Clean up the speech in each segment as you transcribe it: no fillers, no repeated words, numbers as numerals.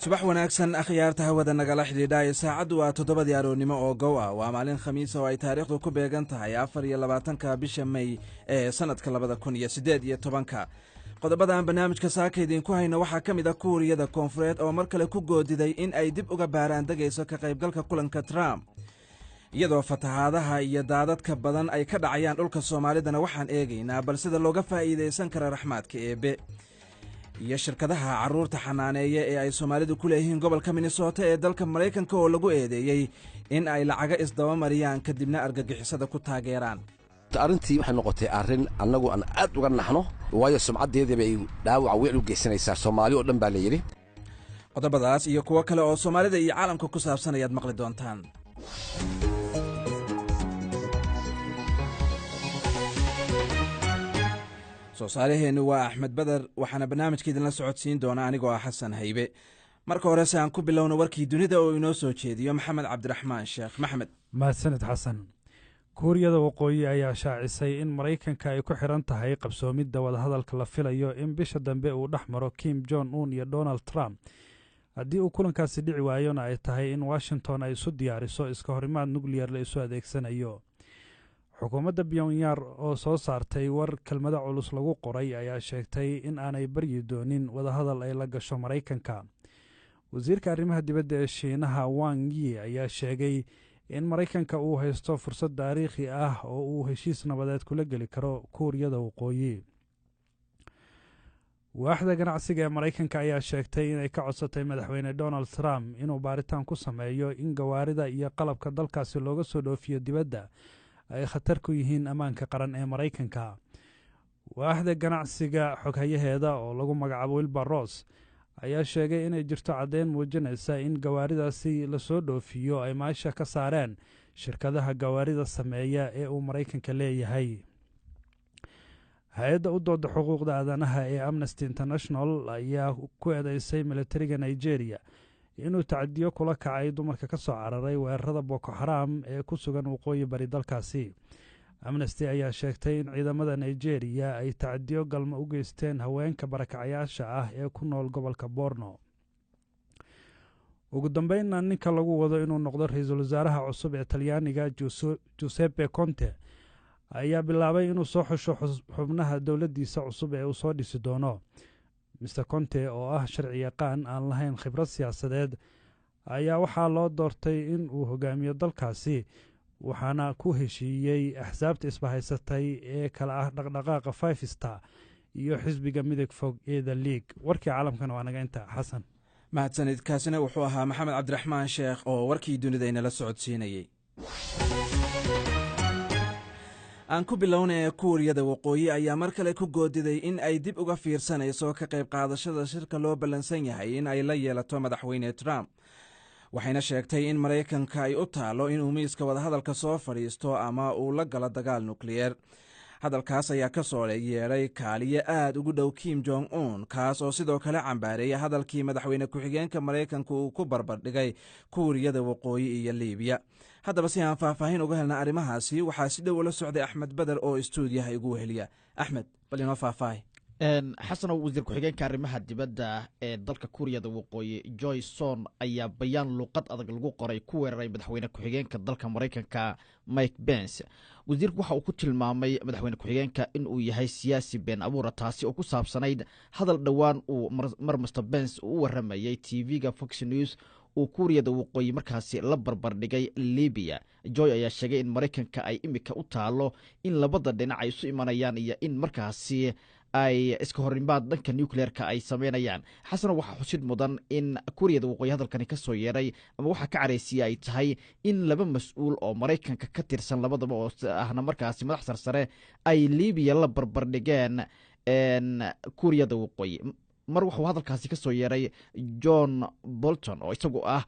subax wanaagsan akhyaarta hawada nagala xidhiidha saacaddu waa 7 aroornimo oo gow ah waa maalin khamiis oo ay taariikhdu ku beegan tahay 24 bisha May ee sanadka 2018 qodobadan barnaamijka saaka idinku hayno waxaa ka mid ah Kuuriyada Koonfureed oo mar kale ku goodiday in ay dib uga baaraan dagayso ka qaybgalka kulanka Trump iyadoo fatahaadaha iyo daadadka badan ay ka dhacayaan dhulka Soomaalidana waxaan eegaynaa bal sida looga faa'iideysan karo raxmaadka Eebe iyo shirkadaha caruurta xanaaneeya ee ay Soomaalidu ku leeyihiin gobolka Minnesota ee dalka Mareykanka oo lagu eedeeyay in ay lacaga isdaba mariyaan kadibna argagixisada ku taageeraan arintii waxay noqotay arin annagu aan aad uga naxno waayo sumcadeedii bay dhaawac weyn u geysanaysaa Soomaali oo dhan baa la yiri qodobadaas iyo kuwa kale oo Soomaalida iyo caalamka ku saabsan ayaad maqli doontaan soosaaraheenu waa Axmed Badar waxaana barnaamijkeedin la socodsiin doona anigoo ah Xasan Haybe marka hore aan ku bilowno warkii dunida oo inoo soo jeediyo Maxamed Cabdiraxmaan Sheekh Maxamed mahadsanid Xasan Kuuriyada Waqooyi ayaa shaacisay in Mareykanka ay ku xiran tahay qabsoomidda wadahadalka la filayo in bisha dambe uu dhaxmaro Kim Jong Un iyo Donald Trump haddii uu kulankaasi dhici waayona ay tahay in Washington ay isu diyaariso iska horimaad nuclear la isu adeegsanayo xukuumadda Pyongyang oo soo saartay war kelmado culus lagu qoray ayaa sheegtay in aanay baryi doonin wadahadal ay la gasho Mareykanka wasiirka arrimaha dibadda ee Shiinaha Wang Yi ayaa sheegay in Mareykanka uu haysto fursad taariikhi ah oo uu heshiis nabadeed kula geli karo Kuuriyada Waqooyi waaxda ganacsiga ee Mareykanka ayaa sheegtay in ay ka codsatay madaxweyne Donald Trump inuu baaritaan ku sameeyo in gawaarida iyo qalabka dalkaasi looga soo dhoofiyo dibadda ay khatar ku yihiin ammaanka qaran ee Mareykanka waaxda ganacsiga xoghayaheeda oo lagu magacaabo Wilbur Ross ayaa sheegay inay jirto caddeyn muujinaysa in gawaaridaasi la soo dhoofiyo ay maasha ka saareen shirkadaha gawaarida sameeya ee uu Mareykanka leeyahay hay'adda u dooda xuquuqda aadanaha ee Amnesty International ayaa ku eedeysay militariga Nigeria inuu tacadiyo kula kacay dumarka ka soo cararay weerarada Boko Haram ee ku sugan waqooyi bari dalkaasi Amnesty ayaa sheegtay in ciidamada Nigeria ay tacadiyo galmo u geysteen haweenka barakacayaasha ah ee ku nool gobolka Borno ugu dambeynna ninka lagu wado inuu noqdo ra'iisul wasaaraha cusub ee Talyaaniga Giuseppe Conte ayaa bilaabay inuu soo xusho xubnaha dawladdiisa cusub ee uu soo dhisi doono Mr. Conte oo ah sharci yaqaan aan lahayn khibrad siyaasadeed ayaa waxaa loo doortay in uu hogaamiyo dalkaasi waxaana ku heshiiyey axsaabta isbahaysatay ee kala ah dhaqdhaqaaqa Five Star iyo xisbiga midig fog ee The League warkii caalamkana waa naga inta Xasan mahadsanid kaasina wuxuu ahaa Maxamed Cabdiraxmaan Sheekh oo warkii dunida inala socodsiinayay aan ku bilownay Kuuriyada Waqooyi ayaa mar kale ku goodiday in ay dib uga fiirsanayso ka qayb qaadashada shirka loo ballansan yahay in ay la yeelato madaxweyne Trump waxayna sheegtay in Mareykanka ay u taalo inuu miiska wadahadalka soo fadhiisto ama uu la galo dagaal nukliyeer hadalkaas ayaa ka soo yeeray kaaliye aad ugu dhow Kim Jong Un kaas oo sidoo kale cambaareeyay hadalkii madaxweyne ku-xigeenka Mareykanka uu ku barbardhigay Kuuriyada Waqooyi iyo Liibiya haddaba si aan faahfaahin uga helna arrimahaasi waxaa si dhow ula socday Axmed Badar oo istuudiyaha igu weheliya Axmed bal inoo faahfaahi xasan wasiir ku-xigeenka arrimaha dibadda ee dalka Kuuriyada Waqooyi Joy Son ayaa bayaan luqad adag lagu qoray ku weeraray madaxweyne ku-xigeenka dalka Mareykanka Mike Pence wasiirku waxa uu ku tilmaamay madaxweyne ku-xigeenka in uu yahay siyaasi been abuur taasi oo ku saabsanayd hadal dhawaan uu Mr. Pence u waramayay TV-ga Fox News uu Kuuriyada Waqooyi markaasi la barbardhigay Liibiya Joy ayaa sheegay in Mareykanka ay imika u taalo in labada dhinac ay isu imanayaan iyo in markaasi ay iska horimaad dhanka nuclearka ay sameynayaan xasan waxa xusid mudan in Kuuriyada Waqooyi hadalkani ka soo yeeray ama waxa ka careysiyay ay tahay in laba mas'uul oo Mareykanka ka tirsan labadaba oo ahna markaasi madax sarsare ay Liibiya la barbardhigeen Kuuriyada Waqooyi mar wuxuu hadalkaasi ka soo yeeray John Bolton oo isagu ah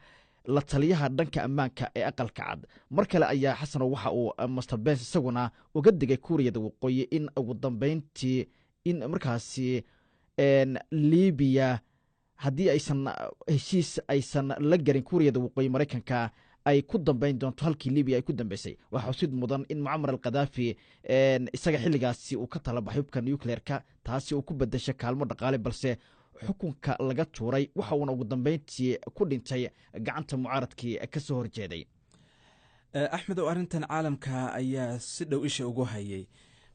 la taliyaha dhanka ammaanka ee aqalka cad mar kale ayaa xasan waxa uu Mr. Pence isaguna uga digay Kuuriyada Waqooyi in ugu dambeyntii in markaasi Liibiya haddii aysan heshiis aysan la garin Kuuriyada Waqooyi Mareykanka ay ku dambeyn doonto halkii Liibiya ay ku dambeysay waxa xusid mudan in Muammar al-Qadaafi isaga xilligaasi uu ka tala baxay hubka nuclearka taasi uu ku bedeshay kaalmo dhaqaale balse xukunka laga tuuray waxa uuna ugu dambeyntii ku dhintay gacanta mucaaradkii ka soo horjeeday. axmed oo arrintan caalamka ayaa si dhow isha ugu hayay,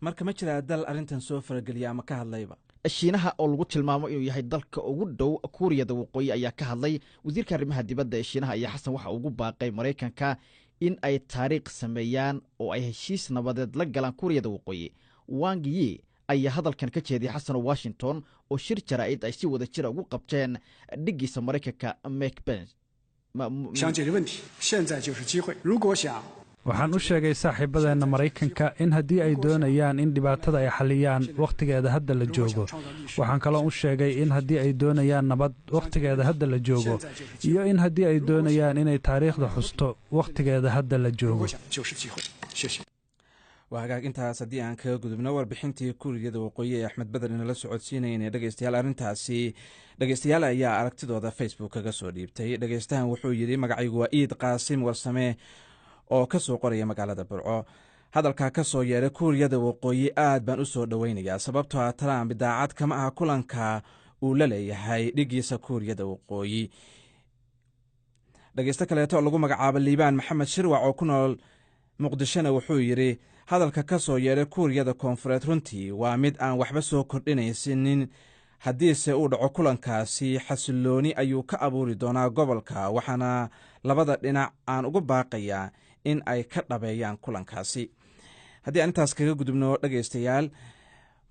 marka ma jiraa dal arrintan soo farageliya ama ka hadlayba? shiinaha oo lagu tilmaamo inuu yahay dalka ugu dhow kuuriyada waqooyi ayaa ka hadlay. wasiirka arrimaha dibadda ee shiinaha ayaa xasan waxa ugu baaqay maraykanka in ay taariikh sameeyaan oo ay heshiis nabadeed la galaan kuuriyada waqooyi. Wang Yi ayaa hadalkan ka jeediyay xasan Washington oo shir jaraa'id ay si wada jira ugu qabteen dhigiisa maraykanka Mike Pence. waxaan u sheegay saaxiibadeenna maraykanka in haddii ay doonayaan in dhibaatada ay xaliyaan wakhtigeeda hadda la joogo. waxaan kaloo u sheegay in haddii ay doonayaan nabad wakhtigeeda hadda la joogo, iyo in haddii ay doonayaan inay taariikhda xusto wakhtigeeda hadda la joogo. waa hagaag intaas haddii aan kaga gudubno warbixintii kuuriyada waqooyi ee axmed bader inala socodsiinayna dhegeystayaal. arrintaasi dhegeystayaal ayaa aragtidooda facebook kaga soo dhiibtay. dhegeystahan wuxuu yidhi magacaygu waa iid qaasim warsame oo ka soo qoraya magaalada burco. hadalkaa ka soo yeeray kuuriyada waqooyi aad baan u soo dhoweynayaa, sababtoo ah trump daacad kama aha kulanka uu la leeyahay dhigiisa kuuriyada waqooyi. dhegeysto kaleeto oo lagu magacaabo liibaan maxamed shirwac oo ku nool muqdishona wuxuu yidhi hadalka ka soo yeeray kuuriyada koonfureed runtii waa mid aan waxba soo kordhinaysanin. haddiise uu dhaco kulankaasi xasillooni ayuu ka abuuri doonaa gobolka, waxaana labada dhinac aan ugu baaqayaa in ay ka dhabeeyaan kulankaasi. haddii aan intaas kaga gudubno dhegaystayaal,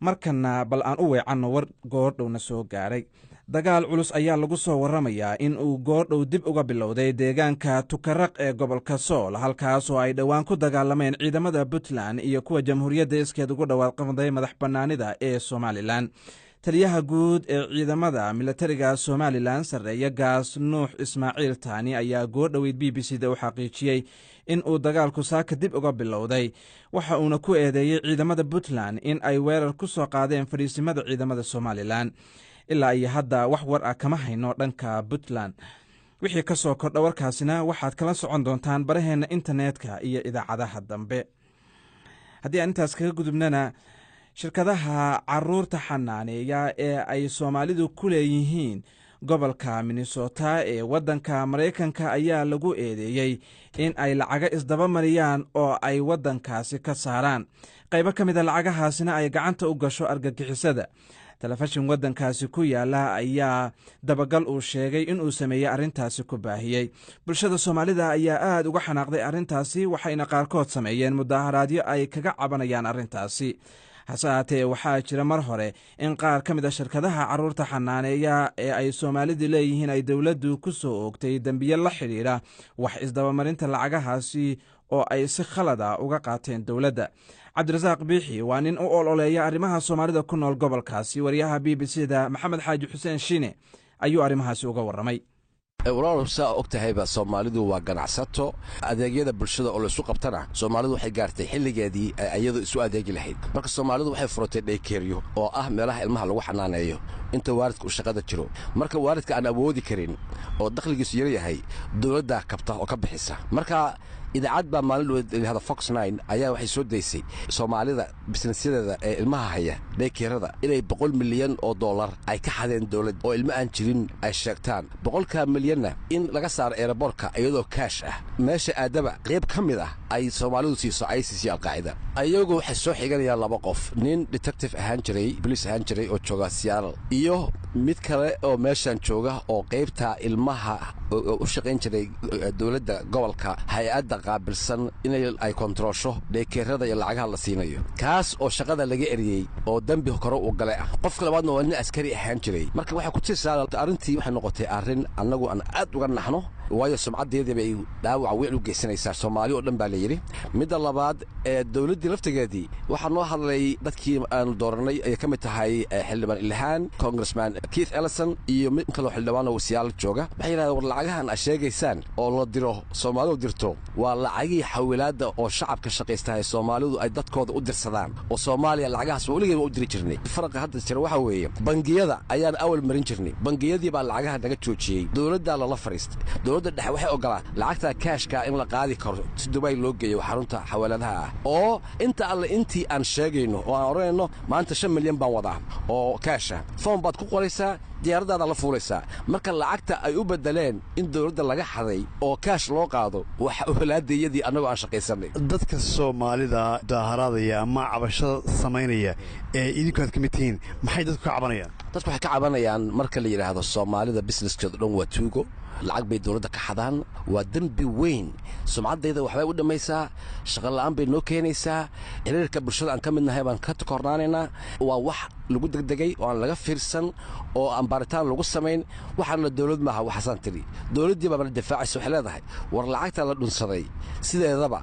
markana bal aan u weecanno war goordhowna soo gaaray. dagaal culus ayaa lagu soo warramayaa in uu goordhow dib uga bilowday deegaanka tukaraq ee gobolka sool, halkaas oo ay dhowaan ku dagaalameen ciidamada puntland iyo kuwa jamhuuriyadda iskeed ugu dhawaaqamday madax bannaanida ee somalilan. taliyaha guud ee ciidamada milatariga somalilan sarreeya gaas nuux ismaaciil taani ayaa goordhoweyd b b c da u xaqiijiyey in uu dagaalku saaka dib uga bilowday. waxa uuna ku eedeeyey ciidamada puntland in ay weerar ku soo qaadeen fadhiisimada ciidamada somalilan. ilaa iyo hadda wax war ah kama hayno dhanka puntland. wixii ka soo kordha warkaasina waxaad kala socon doontaan baraheenna internetka iyo idaacadaha dambe. haddii aan intaas kaga gudubnana, shirkadaha caruurta xanaaneeya ee ay soomaalidu ku leeyihiin gobolka minnesota ee waddanka maraykanka ayaa lagu eedeeyey in ay lacaga isdaba mariyaan oo ay waddankaasi ka saaraan. qaybo ka mida lacagahaasina ay gacanta u gasho argagixisada. telefishin waddankaasi ku yaala ayaa dabagal uu sheegay inuu sameeyey arrintaasi ku baahiyey. bulshada soomaalida ayaa aad uga xanaaqday arrintaasi, waxayna qaarkood sameeyeen mudaaharaadyo ay kaga cabanayaan arrintaasi. hase haatee waxaa jira mar hore in qaar ka mid a shirkadaha caruurta xanaaneeya ee ay soomaalidu leeyihiin ay dowladdu ku soo oogtay dembiye la xidhiidha wax isdabamarinta lacagahaasi oo ay si khalada uga qaateen dowladda. cabdirasaaq biixi waa nin u ololeeya arrimaha soomaalida ku nool gobolkaasi. wariyaha b b c da maxamed xaaji xuseen shiine ayuu arrimahaasi uga warramay. walaal saa og tahayba soomaalidu waa ganacsato. adeegyada bulshada oo laysu qabtana soomaalidu waxay gaartay xilligeedii ay iyadu isu adeegi lahayd. marka soomaalidu waxay furatay dhaykeeryo oo ah meelaha ilmaha lagu xanaaneeyo inta waalidka u shaqada jiro. marka waalidka aan awoodi karin oo dakhligiisu yar yahay, dowladdaa kabta oo ka bixisa. marka idaacad baa maalin dhowada fox 9 ayaa waxay soo daysay soomaalida bisnesyadeeda ee ilmaha haya dhaykeerada inay $100 milyan ay ka xadeen dowlad oo ilmo aan jirin ay sheegtaan. $100 milyanna in laga saaro eeraboorka iyadoo kaash ah. meesha aadaba qayb ka mid ah ay soomaalidu siiso ICC alqaacida. ayagu waxay soo xiganayaan 2 qof, nin detective ahaan jiray, police ahaan jiray oo jooga Seattle, iyo mid kale oo meeshan jooga oo qaybta ilmaha u shaqayn jiray dowladda gobolka hay'adda qaabilsan inay ay kontrolsho dhaykeerada iyo lacagaha la siinayo. kaas oo shaqada laga eriyey oo dambi kore u galay ah. qofka labaadna waa nin askari ahaan jiray. marka waxay ku tirsaa arrintii waxay noqotay arrin annagu aan aad uga naxno, waayo sumcadeedii bay dhaawac weyn u geysanaysaa Soomaali oo dhan baa la yiri. midda labaad ee dowladda laftigeedii waxa noo hadlay dadkii aan dooranay ay ka mid tahay xildhibaan Ilhaan, Congressman Keith Ellison iyo mid kale oo xildhibaan oo wasiyaal jooga. waxay yiraahdeen war lacagahan ay sheegaysaan oo la diro Soomaalidu dirto waa lacagii xawilaada oo shacabka shaqaystahay Soomaalidu ay dadkooda u dirsadaan oo Soomaaliya lacagahaas weligeed u diri jirnay. farqa hadda jira waxa weeye bangiyada ayaan awal marin jirnay, bangiyadii baa lacagaha naga joojiyey, dowladda la fariistay. dowladda dhexe waxay ogolaa lacagta kaashka in la qaadi karo si Dubai loo geeyo xarunta xawaaladaha ah oo inta alle intii aan sheegayno oo aan oranayno maanta $5 milyan baan wadaa oo kaasha. foom baad ku qoraysaa diyaaradaada la fuulaysaa marka lacagta ay u bedeleen in dawladda laga xaday oo kaash loo qaado waxa walaadayadii annagoo aan shaqaysanay dadka Soomaalida daaharaadaya ama cabashada samaynaya ee idinku aad ka mid tihiin maxay dadku ka cabanayaan dadku waxay ka cabanayaan marka la yiraahdo Soomaalida business-keedu dhan waa tuugo lacag bay dawladda ka xadaan waa dambi weyn sumcadeeda waxbay u dhamaysaa shaqo la'aan bay noo keenaysaa xiriirka bulshada aan ka midnahay baan ka takornaanaynaa waa wax lagu degdegay oo aan laga fiirsan oo aan baaritaan lagu samayn waxaana dawlad maaha waxaasaan tiri dawladdii baa difaacaysa waxay leedahay war lacagta la dhunsaday sideedaba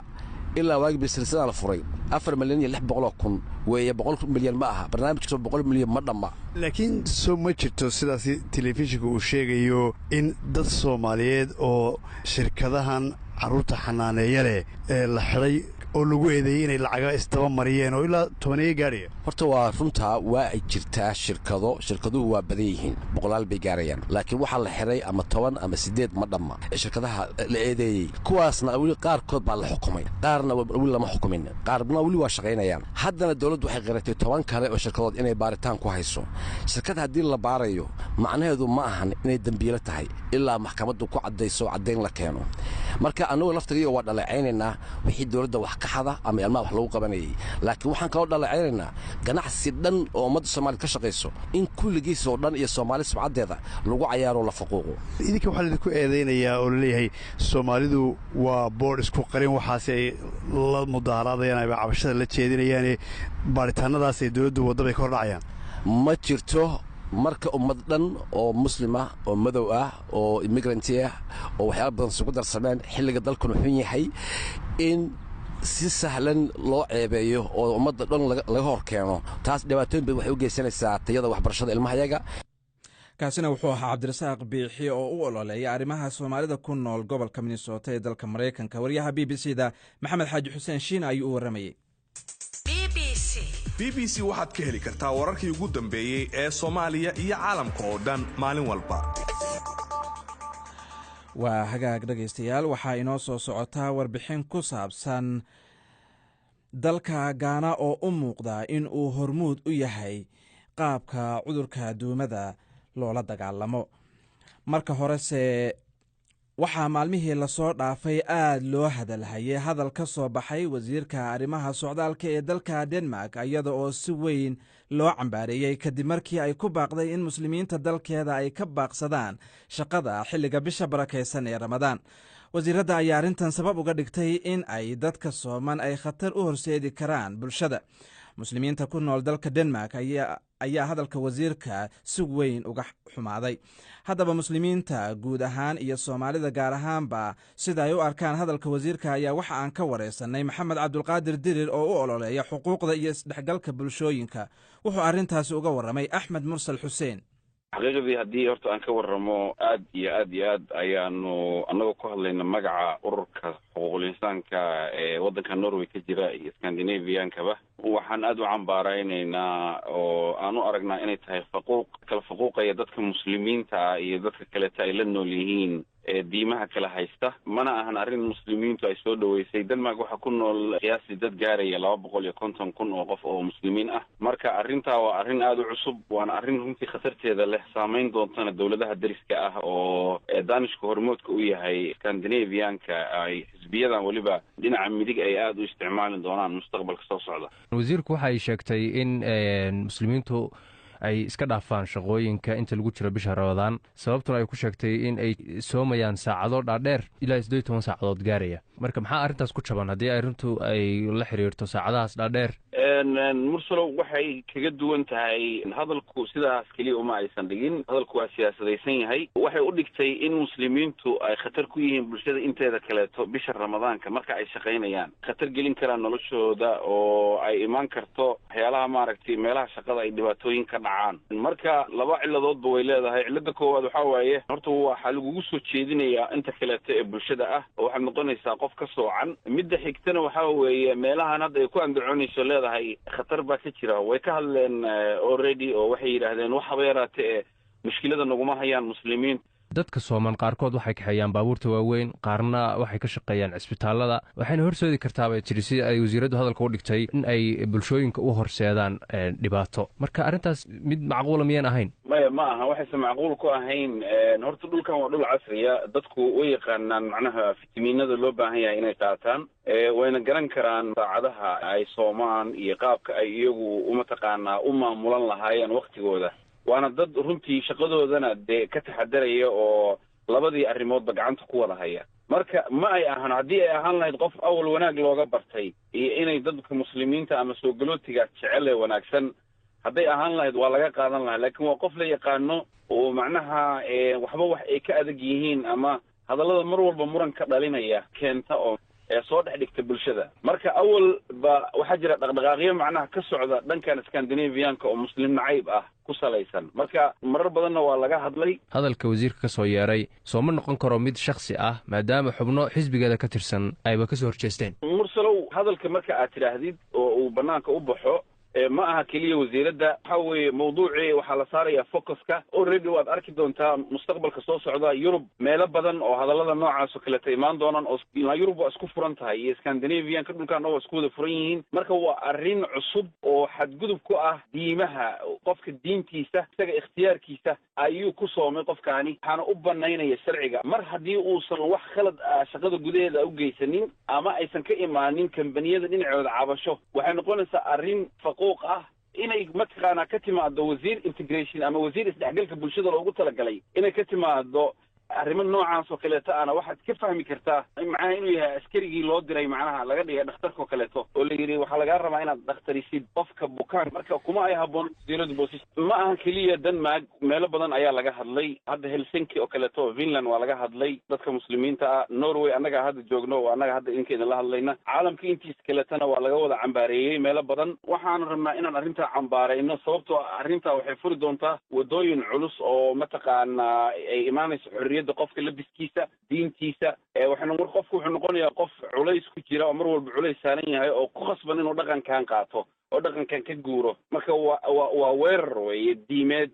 ilaa waagi bisirsadaan la furay 4 milyan iyo 600 kun weeye 100 milyan ma aha barnaamijku 100 milyan ma dhamma laakiin soo ma jirto sidaas telefishinka uu sheegayo in dad Soomaaliyeed oo shirkadahan caruurta xanaaneeya leh ee la xiray oo lagu eedeeyay inay lacaga isdaba mariyeen oo ilaa 10 gaariya horta waa runta waa ay jirtaa shirkaduhu waa badan yihiin boqolaal bay gaarayaan laakiin waxa la xiray ama 10 ama 8 ma dhamma shirkadaha la eedeeyay kuwaasna wali qaarkood baa la xukumay qaarna wali lama xukumin qaarna wali waa shaqaynayaan haddana dawladdu waxay qaratay 10 kale oo shirkadood inay baaritaan ku hayso shirkada haddii la baarayo macnaheedu ma ahan inay dambiile tahay ilaa maxkamaddu ku cadayso cadeyn la keeno marka annagu laftigiiyo waa dhaleeceynayna wixii dawladda wax ka xada ama ilmaha wax lagu qabanayay laakiin waxaan kaloo dhaleeceynayna ganacsi dhan oo ummadda Soomaaliyeed ka shaqeyso in kulligiis oo dhan iyo Soomaali sumcadeeda lagu cayaaro la faquuqo idinka waxa la ku eedeynayaa oo leeyahay Soomaalidu waa board isku qarin waxaas ay la mudaaraadayaan ay cabashada la jeedinayaan baaritaanadaas ay dawladdu wadada ay ka hordhacayaan ma jirto marka ummad dhan oo muslima oo madow ah oo immigrant ah oo waxyaabo badan isugu darsameen xilliga dalku xun yahay in si sahlan loo ceebeeyo oo ummadda dhan laga hor keeno taas dhibaatooyin bay waxay u geysanaysaa tayada waxbarashada ilmahayaga kaasina wuxuu ahaa cabdirasaaq biixi oo u ololeeya arrimaha Soomaalida ku nool gobolka Minnesota ee dalka Mareykanka wariyaha BBC-da Maxamed Xaaji Xuseen Shiin ayuu u waramayay BBC waxaad ka heli kartaa wararkii ugu dambeeyay ee Soomaaliya iyo caalamka oo dhan maalin walba waa hagaag dhageystayaal waxaa inoo soo socotaa warbixin ku saabsan dalka Gaana oo u muuqda in uu hormuud u yahay qaabka cudurka duumada loola dagaalamo marka horese waxaa maalmihii la soo dhaafay aad loo hadalhayay hadal ka soo baxay wasiirka arrimaha socdaalka ee dalka Denmark iyada oo si weyn loo cambaareeyay kadib markii ay ku baaqday in muslimiinta dalkeeda ay ka baaqsadaan shaqada xilliga bisha barakeysan ee Ramadaan wasiiradda ayaa arrintan sabab uga dhigtay in ay dadka sooman ay khatar u horseedi karaan bulshada muslimiinta ku nool dalka Denmark ayaa hadalka wasiirka si weyn uga xumaaday haddaba muslimiinta guud ahaan iyo Soomaalida gaar ahaanba sida ay u arkaan hadalka wasiirka ayaa waxa aan ka wareysanay Maxamed Cabdulqaadir Dirir oo u ololeeya xuquuqda iyo isdhexgalka bulshooyinka wuxuu arrintaasi uga waramay Axmed Mursal Xuseen xaqiiqdii haddii horta aan ka warramo aad iyo aad ayaanu annagoo ku hadlayna magaca ururka xuquuqul insaanka ee waddanka Norway ka jira iyo Scandinavian-kaba waxaan aad u cambaaraynaynaa oo aan u aragnaa inay tahay kala faquuqaya dadka muslimiinta ah iyo dadka kaleeta ay la nool yihiin ee diimaha kala haysta mana ahan arrin muslimiintu ay soo dhaweysay Denmark waxa ku nool qiyaastii dad gaaraya 250 kun oo qof oo muslimiin ah marka arrintaa waa arrin aad u cusub waana arrin runtii khatarteeda leh saameyn doontana dawladaha dariska ah oo Danishka hormoodka u yahay Scandinavian-ka ay xisbiyadan waliba dhinaca midig ay aad u isticmaali doonaan mustaqbalka soo socda wasiirku waxa ay sheegtay in muslimiintu ay iska dhaafaan shaqooyinka inta lagu jiro bisha Ramadaan sababtuna ay ku sheegtay in ay soomayaan saacado dhaadheer ilaa 18 saacadood gaaraya marka maxaa arrintaas ku jaban haddii arrintu ay la xiriirto saacadahaas dhaadheer mursalow waxay kaga duwan tahay hadalku sidaas kaliya uma aysan dhigin hadalku waa siyaasadaysan yahay waxay u dhigtay in muslimiintu ay khatar ku yihiin bulshada inteeda kaleeto bisha Ramadaanka marka ay shaqaynayaan khatar gelin karaan noloshooda oo ay imaan karto waxyaalaha maaragtay meelaha shaqada ay dhibaatooyin ka dhacaan marka laba ciladoodba way leedahay cilada koowaad waxa waaye horta waxa lagu soo jeedinayaa inta kaleeto ee bulshada ah oo waxaad noqonaysaa qof ka soocan midda xigtana waxa weeye meelahan hadda ay ku andacoonayso leedahay khatar baa ka jira way ka hadleen already oo waxay yiraahdeen wax haba yaraatee mushkilada naguma hayaan muslimiin dadka sooman qaarkood waxay kaxeeyaan baabuurta waaweyn qaarna waxay ka shaqeeyaan cisbitaalada waxayna horseedi kartaabay tiri si ay wasiiraddu hadalka u dhigtay in ay bulshooyinka u horseedaan dhibaato marka arrintaas mid macquula miyaan ahayn maya ma aha waxayse macquul ku ahayn horta dhulkan waa dhul casriya dadku way yaqaanaan macnaha fitamiinada loo baahan yahay inay qaataan wayna garan karaan saacadaha ay soomaan iyo qaabka ay iyagu umataqaanaa u maamulan lahaayeen waktigooda waana dad runtii shaqadoodana dee ka taxadaraya oo labadii arrimoodba gacanta ku wada haya marka ma ay ahaan haddii ay ahaan lahayd qof awal wanaag looga bartay iyo inay dadka muslimiinta ama soo galootiga jecel ee wanaagsan hadday ahaan lahayd waa laga qaadan lahaa laakiin waa qof la yaqaano oo macnaha waxba wax ay ka adag yihiin ama hadallada mar walba muran ka dhalinaya keenta oo soo dhex dhigta bulshada marka awal ba waxaa jira dhaqdhaqaaqyo macnaha ka socda dhankan Scandinavianka oo muslim nacayb ah ku salaysan marka marar badanna waa laga hadlay hadalka wasiirka ka soo yeeray soo ma noqon karo mid shakhsi ah maadaama xubno xisbigeeda ka tirsan ayba ka soo horjeesteen mursalow hadalka marka aad tidhaahdid oo uu banaanka u baxo ma aha keliya wasiiradda waxa weeye mawduucii waxaa la saarayaa focuska already waad arki doontaa mustaqbalka soo socda yurub meelo badan oo hadallada noocaas oo kaleta imaan doonaan oo yurub waa isku furan tahay iyo Scandinavianka dhulkan waa isku wada furan yihiin marka waa arrin cusub oo xadgudub ku ah diimaha qofka diintiisa isaga ikhtiyaarkiisa ayuu ku soomay qofkaani waxaana u banaynaya sharciga mar haddii uusan wax khalad ah shaqada gudaheeda u geysanin ama aysan ka imaanin kambaniyada dhinacooda cabasho waxay noqonaysaa arrin inay mataqaanaa ka timaado wasiir integration ama wasiir isdhexgalka bulshada loogu talagalay inay ka timaado arrimo noocaas oo kaleeto ana waxaad ka fahmi kartaa macnaha inuu yahay askarigii loo diray macnaha laga dhigay dhakhtarkoo kaleeto oo la yidhi waxaa lagaa rabaa inaad dhakhtarisid qofka bukaan marka kuma ay habboon wasiirada boosis ma aha keliya denmark meelo badan ayaa laga hadlay hadda helsinki oo kaleeto finland waa laga hadlay dadka muslimiinta ah norway annaga hadda joogno oo annaga hadda idinkeeda la hadlayna caalamka intiis kaletana waa laga wada cambaareeyey meelo badan waxaan rabnaa inaan arrintaa cambaarayno sababtoo arrintaa waxay furi doontaa wadooyin culus oo mataqaanaa ay imaanayso xorriyadda qofka labiskiisa diintiisa qofku wuxuu noqonayaa qof culays ku jira oo mar walba culays saaran yahay oo ku khasban inuu dhaqankan qaato oo dhaqankan ka guuro marka waa weerar weeye diimeed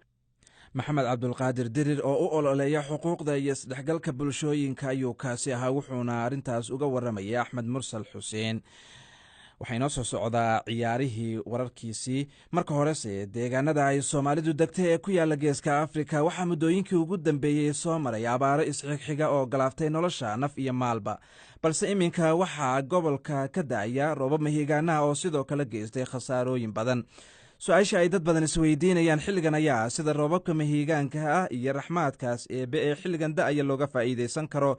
maxamed cabdulqaadir dirir oo u ololeeya xuquuqda iyo isdhexgalka bulshooyinka ayuu kaasi ahaa wuxuuna arrintaas uga warramayay axmed mursal xuseen waxaa inoo soo socdaa ciyaarihii wararkiisii marka horese deegaanada ay soomaalidu degtay ee ku yaalla geeska afrika waxaa muddooyinkii ugu dambeeyey soo maray abaaro isxigxiga oo galaaftay nolosha naf iyo maalba balse iminka waxaa gobolka ka da'aya roobab mahigaanaha oo sidoo kale geystay khasaarooyin badan su-aasha ay dad badan isweydiinayaan xilligan ayaa sida roobabka mahiigaanka ah iyo raxmaadkaas eebe ee xilligan da'aya looga faa'iidaysan karo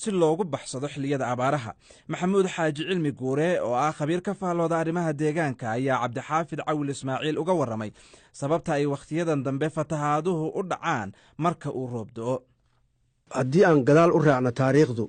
si loogu baxsado xilliyada abaaraha maxamuud xaaji cilmi guure oo ah khabiir ka faallooda arrimaha deegaanka ayaa cabdixaafid cawil ismaaciil uga warramay sababta ay wakhtiyadan dambe fatahaaduhu u dhacaan marka uu roob do'o haddii aan gadaal u raacno taariikhdu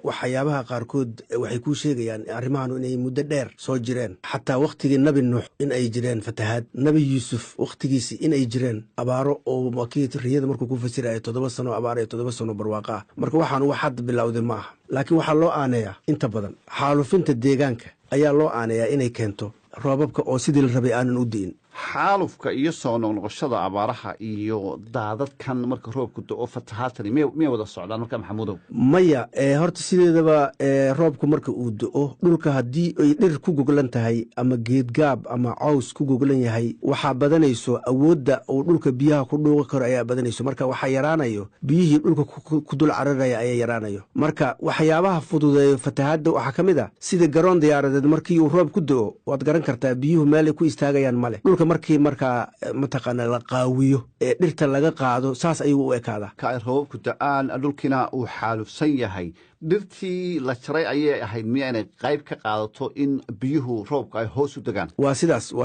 waxyaabaha qaarkood waxay kuu sheegayaan arrimahan inay muddo dheer soo jireen xataa wakhtigii nabi nuux in ay jireen fatahaad nabi yuusuf wakhtigiisi in ay jireen abaaro oo wakii riyada markuu ku fasiraya 7 sano abaar iyo 7 sano barwaaqa ah marka waxaan wax hadda bilowday ma aha laakiin waxaa loo aaneeyaa inta badan xaalufinta deegaanka ayaa loo aaneeyaa inay keento roobabka oo sidii la rabay aanan u di'in xaalufka iyo soo noqnoqoshada abaaraha iyo daadadkan marka roobku da'o fatahaadtani miyay wada socdaan marka maxamuudow maya horta sideedaba roobku marka uu da'o dhulka haddii ay dhir ku goglan tahay ama geedgaab ama caws ku goglan yahay waxaa badanayso awoodda uu dhulka biyaha ku dhuuqi karo ayaa badanayso marka waxaa yaraanayo biyihii dhulka ku dul cararaya ayaa yaraanayo marka waxyaabaha fududeeyo fatahaadda waxaa ka mid a sida garoon diyaaradeed markii uu roob ku da'o waad garan kartaa biyuhu meelay ku istaagayaan male markii markaa mataqaana la qaawiyo ee dhirta laga qaado saas ayuu u ekaadaa ka ay roobabku da'aan dhulkiina uu xaalufsan yahay dhirtii la jaray ayay ahayd miya inay qayb ka qaadato in biyuhu roobka ay hoos u degaan waa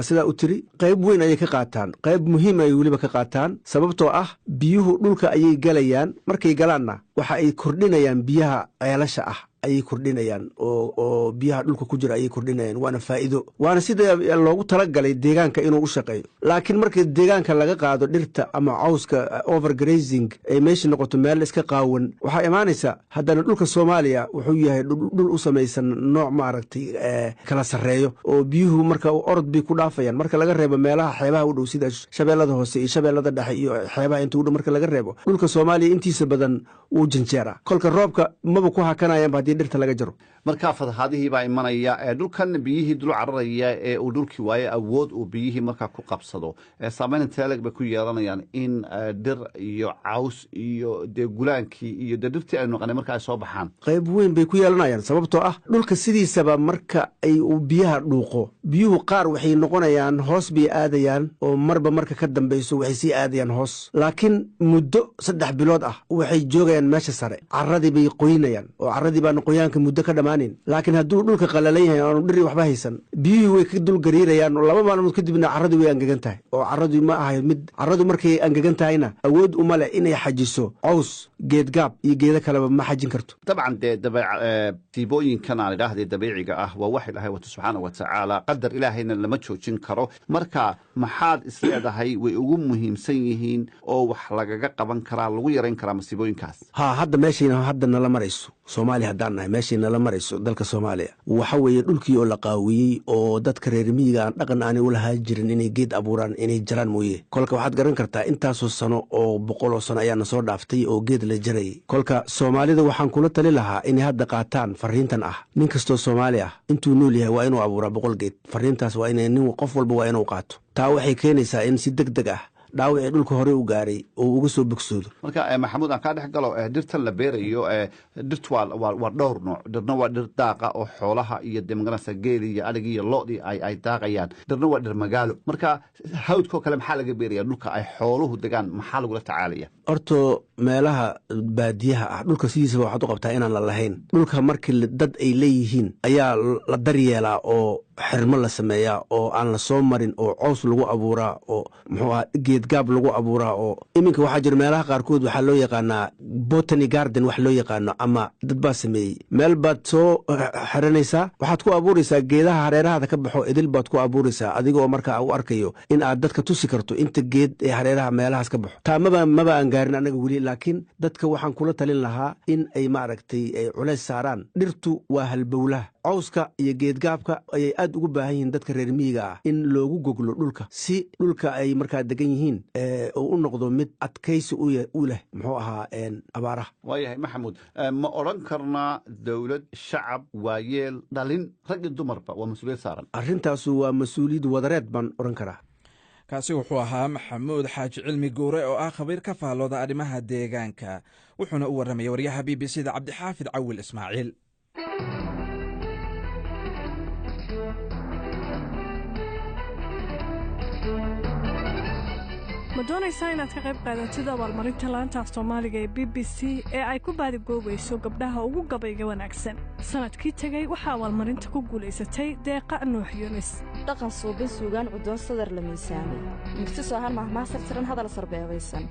sidaa u tiri qayb weyn ayay ka qaataan qayb muhiim ay weliba ka qaataan sababtoo ah biyuhu dhulka ayay galayaan markay galaanna waxa ay kordhinayaan biyaha ceelasha ah ayay kordhinayaan oo biyaha dhulka ku jira ayay kordhinayaan waana faa'iido waana sida loogu talagalay deegaanka inuu u shaqeeyo laakiin marka deegaanka laga qaado dhirta ama cawska overgrazing ay meesha noqoto meel iska qaawan waxaa imaanaysa haddana dhulka Soomaaliya wuxuu yahay dhul u samaysan nooc maaragtay kala sarreeyo oo biyuhu marka orod bay ku dhaafayaan marka laga reebo meelaha xeebaha u dhow sida shabeellada hoose iyo shabeellada dhexe iyo xeebaha inta u dhow marka laga reebo dhulka Soomaaliya intiisa badan uu janjeera kolka roobka maba ku hakanayaan haddii dhirta laga jaro markaa fatahaadihii baa imanaya dhulkan biyihii dul cararaya ee uu dhulkii waaye awood uu biyihii markaa ku qabsado saamayn inteeleg bay ku yeelanayaan in dhir iyo caws iyo dee gulaankii iyo dee dhirtii ay noqonay marka ay soo baxaan qayb weyn bay ku yeelanayaan sababtoo ah dhulka sidiisaba marka ay uu biyaha dhuuqo biyuhu qaar waxay noqonayaan hoos bay aadayaan oo marba marka ka dambayso waxay sii aadayaan hoos laakiin muddo 3 bilood ah waxay joogayaan meesha sare carradii bay qoynayaan oo carradii baa qoyaanka muddo ka dhamaanin laakiin hadduu dhulka qalalan yahay aanu dhiri waxba haysan biyuhu way ka dul gariirayaan oo 2 maalmood kadibna carradii way angegan tahay oo carradii ma ahay mid carradu markay angegan tahayna awood uma leh inay xajiso caws geedgaab iyo geedo kaleba ma xajin karto dabcan dee tiibooyinkan aan idhaahdee dabiiciga ah waa wax ilaahay wato subxaana wa tacaala qadar ilaahayna lama joojin karo marka maxaad isleedahay way ugu muhiimsan yihiin oo wax lagaga qaban karaa lagu yarayn karaa masiibooyinkaas hadda meeshayna hadda nala marayso Soomaaliya haddaan nahay meeshay nala marayso dalka Soomaaliya waxa weeye dhulkii oo la qaawiyey oo dadka reer miyiga aan dhaqan aanay u lahaa jirin inay geed abuuraan inay jaraan mooye kolka waxaad garan kartaa intaasoo sano oo 100 sano ayaana soo dhaaftay oo geed la jarayay kolka Soomaalida waxaan kula tali lahaa inay hadda qaataan fariintan ah nin kastoo Soomaali ah intuu nool yahay waa inuu abuuraa 100 geed fariintaas waa inay nin qof walba waa inuu qaato taa waxay keenaysaa in si degdeg ah dhaawacii dhulka hore u gaaray oo uga soo bogsoodo marka maxamuud aan ka dhex galo dhirtan la beerayo dhirtu waa dhowr nooc dhirna waa dhir daaqa oo xoolaha iyo deegaanka geeli iyo adhiga iyo lo'di ay daaqayaan dhirna waa dhir magaalo marka hawdko kale maxaa laga beeraya dhulka ay xooluhu degaan maxaa lagu la tacaalaya horto meelaha baadiyaha ah dhulka sidiisa waxaad u qabtaa inaan la lahayn dhulka markii dad ay leeyihiin ayaa la daryeelaa oo xirmo la sameeyaa oo aan la soo marin oo caws lagu abuuraa oo muxuu ah geedgaab lagu abuuraa oo iminka waxaa jira meelaha qaarkood waxaa loo yaqaanaa botany garden wax loo yaqaano ama dad baa sameeyey meel baad soo xiranaysaa waxaad ku abuuraysaa geedaha hareerahaada ka baxo idil baad ku abuuraysaa adigoo markaa u arkayo in aad dadka tusi karto inta geed ee hareeraha meelahaas ka baxo taa maba aan gaarin anaga weli laakiin dadka waxaan kula talin lahaa in ay maaragtay ay culays saaraan dhirtu waa halbowlaha cawska iyo geedgaabka ayay aad ugu baahan yihiin dadka reer miyiga ah in loogu goglo dhulka si dhulka ay markaa degan yihiin oo u noqdo mid adkaysi u leh muxuu ahaa abaaraha waayahay maxamuud ma odhan karnaa dowlad shacab waayeel dhalin rag iyo dumarba waa mas-uuliyad saaran arrintaasu waa mas-uuliyad wadareed baan odhan karaa kaasi wuxuu ahaa maxamuud xaaji cilmi guure oo ah khabiir ka faallooda arrimaha deegaanka wuxuuna u warramaya waryaha b b c da cabdixaafid cawil ismaaciil ma doonaysaa inaad ka qayb qaadatid abaalmarinta laanta af soomaaliga ee b b c ee ay ku baadigoobayso gabdhaha ugu gabayga wanaagsan sanadkii tegey waxaa abaalmarinta ku guulaysatay deeqa nuux yunis dhaqan suubin suugaan cudoon sadar la miisaamay murti soohan mahmaasar tiran hadal sarbeebaysan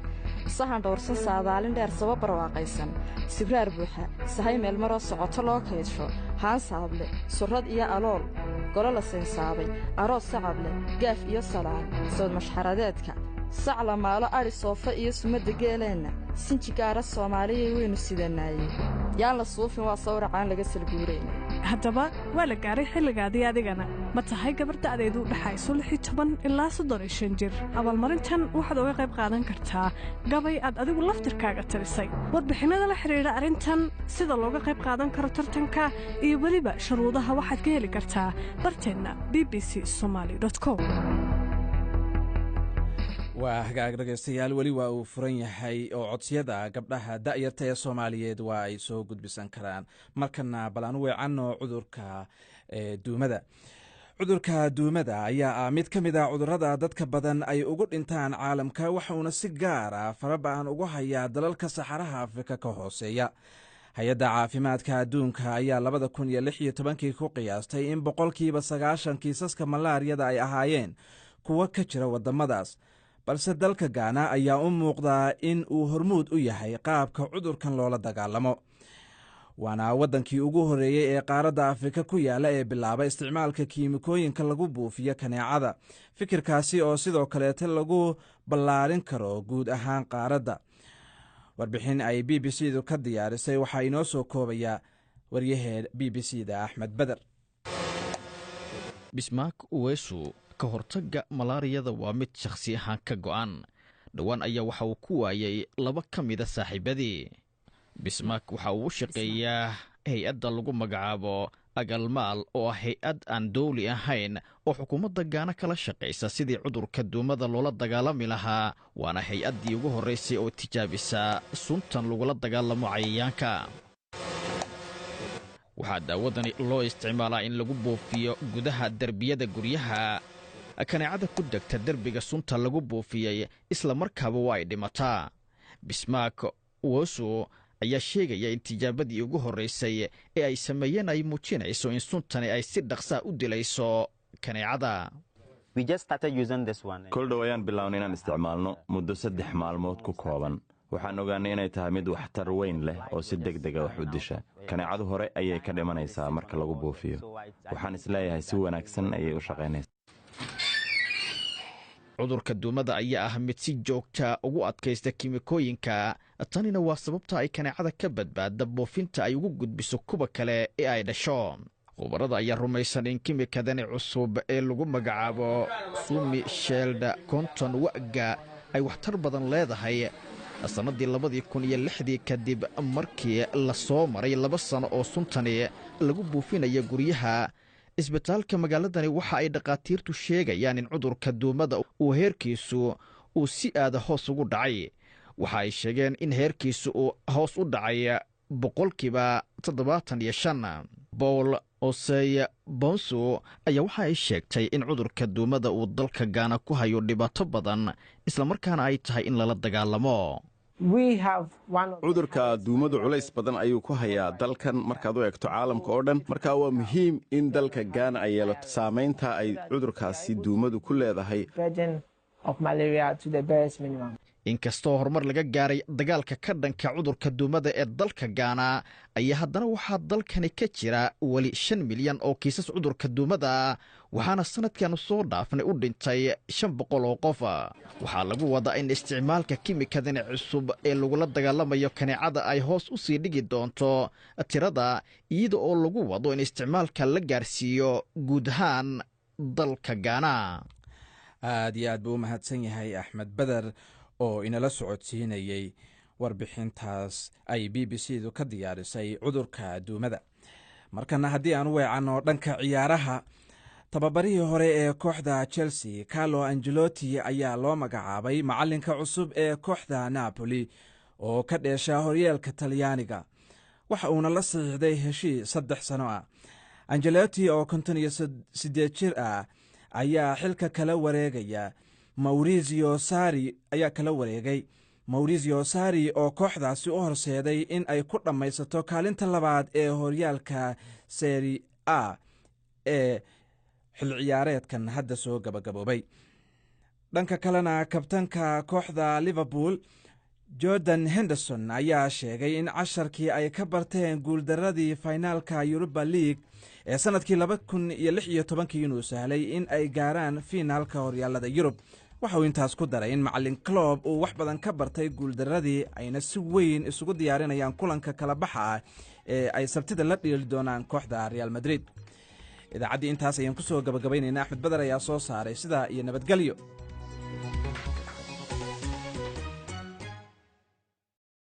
sahan dhowrsan saadaalin dheer saba barwaaqaysan sibraar buuxa sahay meelmaroo socoto loo kaydsho haan saable surrad iyo alool golo la siinsaabay aroos sacable gaaf iyo salaan sood mashxaradeedka sac la maalo adhi soofa iyo sumadda geeleenna sinji gaara soomaaliyay waynu sidanaayey yaan la suufin waa sawracaan laga salguurayn haddaba waa la gaaray xilligaadii adigana ma tahay gabar da'deedu u dhaxayso 16 ilaa 35 jir abaalmarintan waxaad uga qayb qaadan kartaa gabay aad adigu laftirkaaga tirisay warbixinnada la xidhiidha arrintan sida looga qayb qaadan karo tartanka iyo weliba shuruudaha waxaad ka heli kartaa barteenna bbcsomali.com waa hagaag dhegaystayaal weli waa uu furan yahay oo codsiyada gabdhaha da'yarta ee soomaaliyeed waa ay soo gudbisan karaan markana bal aan u weecanno cudurka duumada cudurka duumada ayaa ah mid ka mid ah cudurrada dadka badan ay ugu dhintaan caalamka waxuuna si gaar ah faraba'an ugu hayaa dalalka saxaraha afrika ka hooseeya hay-adda caafimaadka adduunka ayaa 2016 ku qiyaastay in 90% kiisaska malaariyada ay ahaayeen kuwa ka jira waddamadaas balse dalka gaana ayaa u muuqdaa in uu hormuud u yahay qaabka cudurkan loola dagaalamo waana waddankii ugu horreeyey ee qaaradda afrika ku yaalla ee bilaaba isticmaalka kiimikooyinka lagu buufiyo kaneecada fikirkaasi oo sidoo kaleeta lagu ballaarin karo guud ahaan qaaradda. warbixin ay b b c du ka diyaarisay waxaa inoo soo koobaya waryaheed b b c da Axmed Beder. Bismarck Uwesu ka hortagga malaariyada waa mid shakhsi ahaan ka go'an. dhowaan ayaa waxa uu ku waayay 2 ka mida saaxiibadii. Bismarck waxa uu shaqeeyaa hay-adda lagu magacaabo Agalmaal oo ah hay-ad aan dowli ahayn oo xukuumadda Gaana kala shaqaysa sidii cudurka duumada loola dagaalami lahaa, waana hay-addii ugu horreysay oo tijaabisa suntan lagula dagaalamo cayayaanka. waxaa daawadani loo isticmaalaa in lagu buufiyo gudaha derbiyada guryaha. kaneecada ku degta derbiga sunta lagu buufiyey isla markaaba waa ay dhimataa. Bismarck Uwesu ayaa sheegaya in tijaabadii ugu horreysay ee ay sameeyeen ay muujinayso in suntani ay si dhaqsaa u dilayso kaneecada. kol dhow ayaan bilownay inaan isticmaalno muddo 3 maalmood ku kooban. waxaan ogaanay inay tahay mid waxtar weyn leh oo si degdega wax u disha. kaneecadu hore ayay ka dhimanaysaa marka lagu buufiyo. waxaan isleeyahay si wanaagsan ayay u shaqaynaysaa. cudurka duumada ayaa ah mid si joogta ugu adkaysta kiimikooyinka. tanina waa sababta ay kaneecada ka badbaada buufinta ay ugu gudbiso kuwa kale ee ay dhasho. khubarada ayaa rumaysan in kiimikadani cusub ee lagu magacaabo Sumi Shield Konton Waga ay waxtar badan leedahay. sanadii 2006 kadib markii la soo maray 2 sano oo suntani lagu buufinayo guryaha, isbitaalka magaaladani waxa ay dhaqaatiirtu sheegayaan in cudurka duumada uu heerkiisu uu si aad hoos ugu dhacay. waxa ay sheegeen in heerkiisu uu hoos u dhacay 75%. Paul Osei Bonsu ayaa waxa ay sheegtay in cudurka duumada uu dalka Gaana ku hayo dhibaato badan, isla markaana ay tahay in lala dagaalamo. cudurka duumadu culays badan ayuu ku hayaa dalkan markaad u eegto caalamka oo dhan. marka waa muhiim in dalka Gaana ay yeelato saamaynta ay cudurkaasi duumadu ku leedahay. inkastoo horumar laga gaaray dagaalka ka dhanka cudurka duumada ee dalka Gaana, ayaa haddana waxaa dalkani ka jira weli 5 milyan oo kiisas cudurka duumada, waxaana sanadkan soo dhaafnay u dhintay 500 oo qof. waxaa lagu wadaa in isticmaalka kiimikadani cusub ee lagula dagaalamayo kaneecada ay hoos u sii dhigi doonto tirada, iyada oo lagu wado in isticmaalka la gaarsiiyo guud ahaan dalka Gaana. aad iyo aad buu u mahadsan yahay Axmed Beder oo inala socodsiinayay warbixintaas ay b b c du ka diyaarisay cudurka duumada. markana haddii aan u weecanno dhanka ciyaaraha, tababarihii hore ee kooxda Chelsea Carlo Ancelotti ayaa loo magacaabay macallinka cusub ee kooxda Napoli oo ka dheesha horyaalka Talyaaniga. waxa uuna la saxiixday heshiis 3 sano ah. Ancelotti oo 58 jir ah ayaa xilka kala wareegaya Maurizio Sarri ayaa kala wareegay. Maurizio Sarri oo kooxdaasi u horseeday in ay ku dhammaysato kaalinta 2aad ee horyaalka Serie A ee xil ciyaareedkan hadda soo gabagaboobay. dhanka kalena kabtanka kooxda Liverpool Jordan Henderson ayaa sheegay in casharkii ay ka barteen guuldaradii finaalka Europa League ee sanadkii 2016 inuu sahlay in ay gaaraan finaalka horyaalada Yurub. waxa uu intaas ku daray in macallin Klopp uu wax badan ka bartay guuldaradii, ayna si weyn isugu diyaarinayaan kulanka kala baxa ah ee ay Sabtida la dheeli doonaan kooxda Real Madrid. idaacaddii intaas ayaan ku soo gabagabaynaynaa. Axmed Beder ayaa soo saaray. sidaa iyo nabadgelyo.